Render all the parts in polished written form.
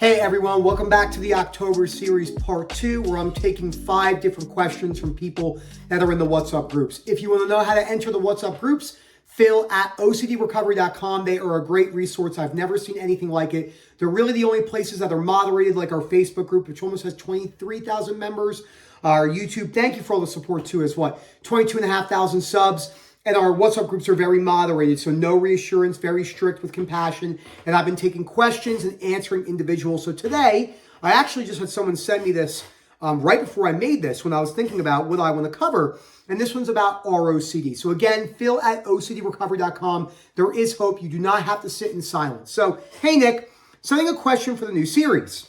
Hey everyone, welcome back to the October series part 2, where I'm taking 5 different questions from people that are in the WhatsApp groups. If you want to know how to enter the WhatsApp groups, Phil at OCDrecovery.com. They are a great resource. I've never seen anything like it. They're really the only places that are moderated, like our Facebook group, which almost has 23,000 members. Our YouTube, thank you for all the support too, is 22,500 subs. And our WhatsApp groups are very moderated, so no reassurance, very strict with compassion. And I've been taking questions and answering individuals. So today, I actually just had someone send me this right before I made this, when I was thinking about what I want to cover. And this one's about ROCD. So again, Phil at OCDrecovery.com. There is hope. You do not have to sit in silence. So, hey Nick, sending a question for the new series.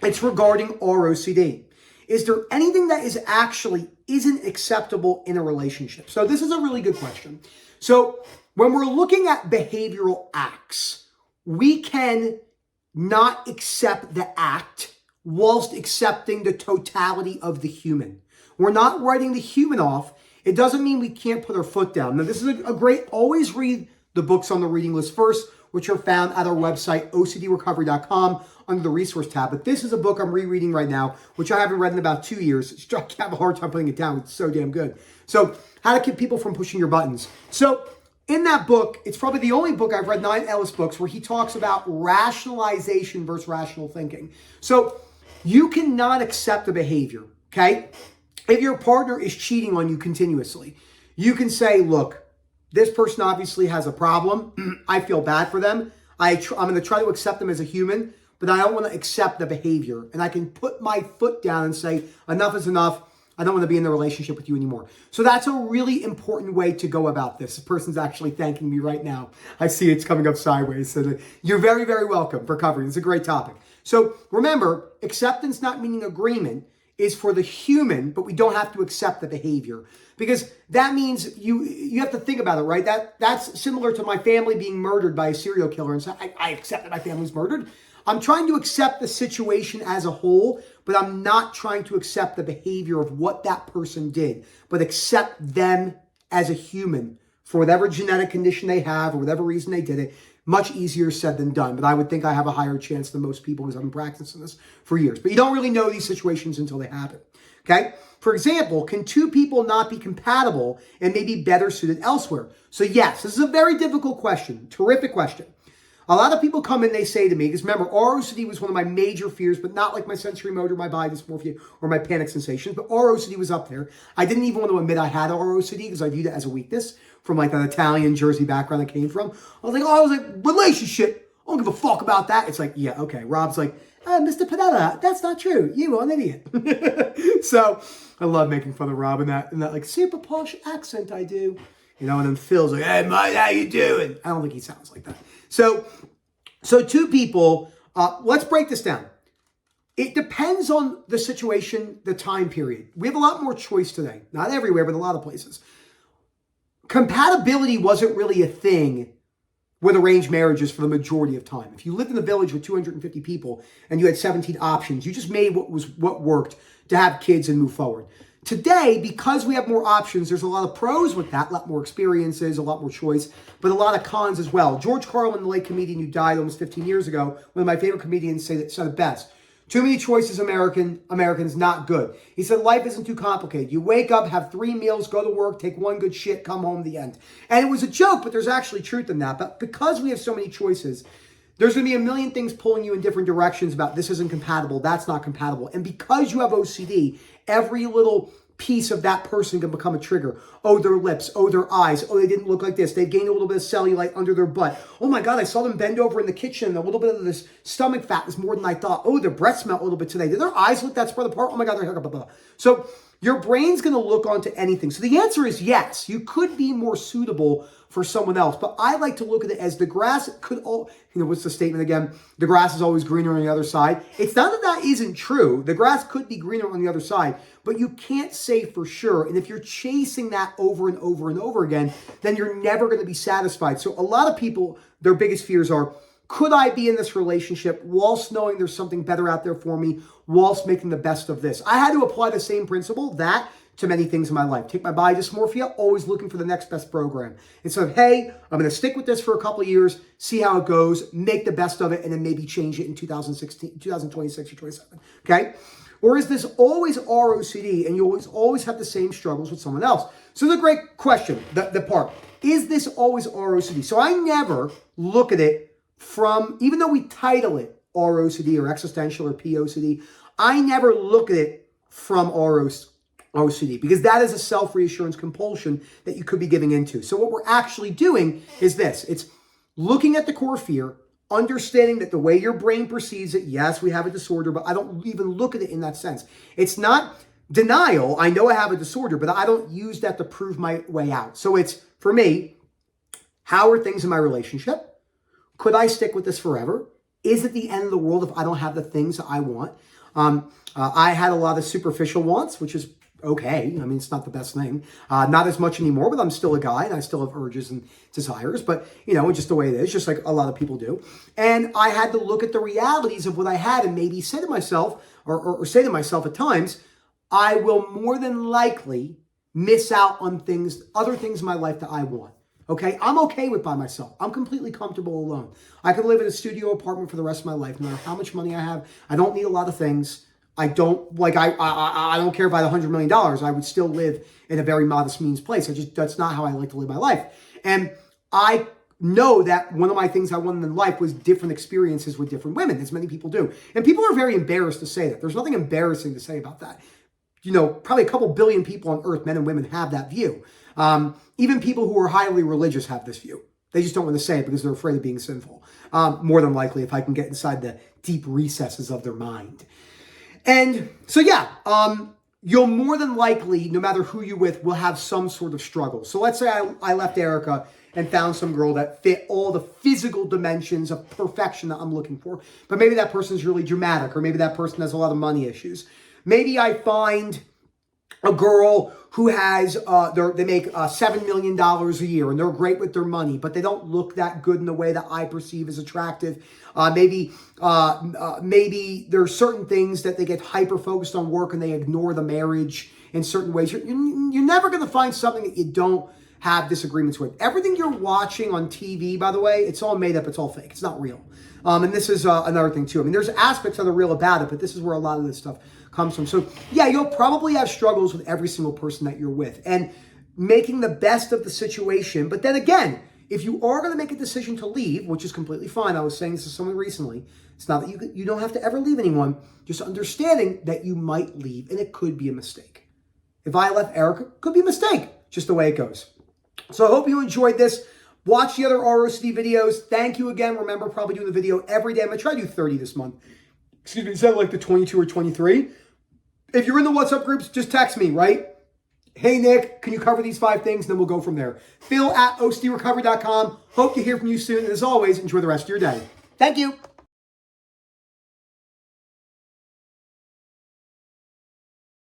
It's regarding ROCD. Is there anything that isn't acceptable in a relationship? So this is a really good question. So when we're looking at behavioral acts, we can not accept the act whilst accepting the totality of the human. We're not writing the human off. It doesn't mean we can't put our foot down. Now, this is a great, always read the books on the reading list first, which are found at our website, OCDrecovery.com, under the resource tab. But this is a book I'm rereading right now, which I haven't read in about 2 years. I have a hard time putting it down. It's so damn good. So, how to keep people from pushing your buttons. So, in that book, it's probably the only book I've read, 9 Ellis books, where he talks about rationalization versus rational thinking. So, you cannot accept a behavior, okay? If your partner is cheating on you continuously, you can say, look, this person obviously has a problem. I feel bad for them. I'm going to try to accept them as a human, but I don't want to accept the behavior. And I can put my foot down and say, enough is enough. I don't want to be in the relationship with you anymore. So that's a really important way to go about this. The person's actually thanking me right now. I see it's coming up sideways. So you're very, very welcome for covering. It's a great topic. So remember, acceptance not meaning agreement is for the human, but we don't have to accept the behavior, because that means you have to think about it, right? That's similar to my family being murdered by a serial killer, and so I accept that my family's murdered. I'm trying to accept the situation as a whole, but I'm not trying to accept the behavior of what that person did, but accept them as a human for whatever genetic condition they have or whatever reason they did it. Much easier said than done, but I would think I have a higher chance than most people because I've been practicing this for years. But you don't really know these situations until they happen, okay? For example, can two people not be compatible and maybe better suited elsewhere? So yes, this is a very difficult question, terrific question. A lot of people come in, they say to me, because remember, ROCD was one of my major fears, but not like my sensory motor, my body dysmorphia, or my panic sensations, but ROCD was up there. I didn't even want to admit I had ROCD because I viewed it as a weakness from like that Italian Jersey background I came from. I was like, relationship, I don't give a fuck about that. It's like, yeah, okay. Rob's like, Mr. Panetta, that's not true. You are an idiot. So I love making fun of Rob in that like super posh accent I do. You know, and then Phil's like, hey, mate, how you doing? I don't think he sounds like that. So two people, let's break this down. It depends on the situation, the time period. We have a lot more choice today. Not everywhere, but a lot of places. Compatibility wasn't really a thing with arranged marriages for the majority of time. If you lived in a village with 250 people and you had 17 options, you just made what worked to have kids and move forward. Today, because we have more options, there's a lot of pros with that, a lot more experiences, a lot more choice, but a lot of cons as well. George Carlin, the late comedian who died almost 15 years ago, one of my favorite comedians, said it best. Too many choices, Americans, not good. He said, life isn't too complicated. You wake up, have 3 meals, go to work, take one good shit, come home, the end. And it was a joke, but there's actually truth in that. But because we have so many choices, there's going to be a million things pulling you in different directions about this isn't compatible, that's not compatible. And because you have OCD, every little piece of that person can become a trigger. Oh, their lips. Oh, their eyes. Oh, they didn't look like this. They've gained a little bit of cellulite under their butt. Oh my God, I saw them bend over in the kitchen and a little bit of this stomach fat is more than I thought. Oh, their breath smelled a little bit today. Did their eyes look that spread apart? Oh my God, their hair, blah, blah, blah. So your brain's going to look onto anything. So the answer is yes, you could be more suitable for someone else. But I like to look at it as the grass could what's the statement again? The grass is always greener on the other side. It's not that that isn't true. The grass could be greener on the other side, but you can't say for sure. And if you're chasing that over and over and over again, then you're never going to be satisfied. So a lot of people, their biggest fears are, could I be in this relationship whilst knowing there's something better out there for me, whilst making the best of this? I had to apply the same principle, that to many things in my life. Take my body dysmorphia, always looking for the next best program. Instead of, hey, I'm going to stick with this for a couple of years, see how it goes, make the best of it, and then maybe change it in 2016, 2026 or 27. Okay? Or is this always ROCD and you always have the same struggles with someone else? So the great question, the part, is this always ROCD? So I never look at it from, even though we title it ROCD or existential or POCD, I never look at it from ROCD because that is a self-reassurance compulsion that you could be giving into. So what we're actually doing is this. It's looking at the core fear, understanding that the way your brain perceives it, yes, we have a disorder, but I don't even look at it in that sense. It's not denial. I know I have a disorder, but I don't use that to prove my way out. So it's, for me, how are things in my relationship? Could I stick with this forever? Is it the end of the world if I don't have the things that I want? I had a lot of superficial wants, which is okay. I mean, it's not the best thing. Not as much anymore, but I'm still a guy and I still have urges and desires, but just the way it is, just like a lot of people do. And I had to look at the realities of what I had and maybe say to myself or say to myself at times, I will more than likely miss out on other things in my life that I want. Okay, I'm okay with by myself. I'm completely comfortable alone. I could live in a studio apartment for the rest of my life, no matter how much money I have. I don't need a lot of things. I don't I don't care if I had $100 million. I would still live in a very modest means place. That's not how I like to live my life. And I know that one of my things I wanted in life was different experiences with different women, as many people do. And people are very embarrassed to say that. There's nothing embarrassing to say about that. Probably a couple billion people on earth, men and women, have that view. Even people who are highly religious have this view. They just don't want to say it because they're afraid of being sinful. More than likely, if I can get inside the deep recesses of their mind. And so, you'll more than likely, no matter who you're with, will have some sort of struggle. So let's say I left Erica and found some girl that fit all the physical dimensions of perfection that I'm looking for. But maybe that person's really dramatic, or maybe that person has a lot of money issues. Maybe I find a girl who has, they make $7 million a year and they're great with their money, but they don't look that good in the way that I perceive as attractive. Maybe there's certain things that they get hyper-focused on work and they ignore the marriage in certain ways. You're never going to find something that you don't have disagreements with. Everything you're watching on TV, by the way, it's all made up. It's all fake. It's not real. And this is another thing too. I mean, there's aspects that are real about it, but this is where a lot of this stuff comes from. So yeah, you'll probably have struggles with every single person that you're with and making the best of the situation. But then again, if you are going to make a decision to leave, which is completely fine. I was saying this to someone recently. It's not that you don't have to ever leave anyone, just understanding that you might leave and it could be a mistake. If I left Erica, it could be a mistake, just the way it goes. So I hope you enjoyed this. Watch the other ROCD videos. Thank you again. Remember, probably doing the video every day. I'm going to try to do 30 this month. Excuse me, is that like the 22 or 23? If you're in the WhatsApp groups, just text me, right? Hey, Nick, can you cover these 5 things? Then we'll go from there. Phil@OCDrecovery.com. Hope to hear from you soon. And as always, enjoy the rest of your day. Thank you.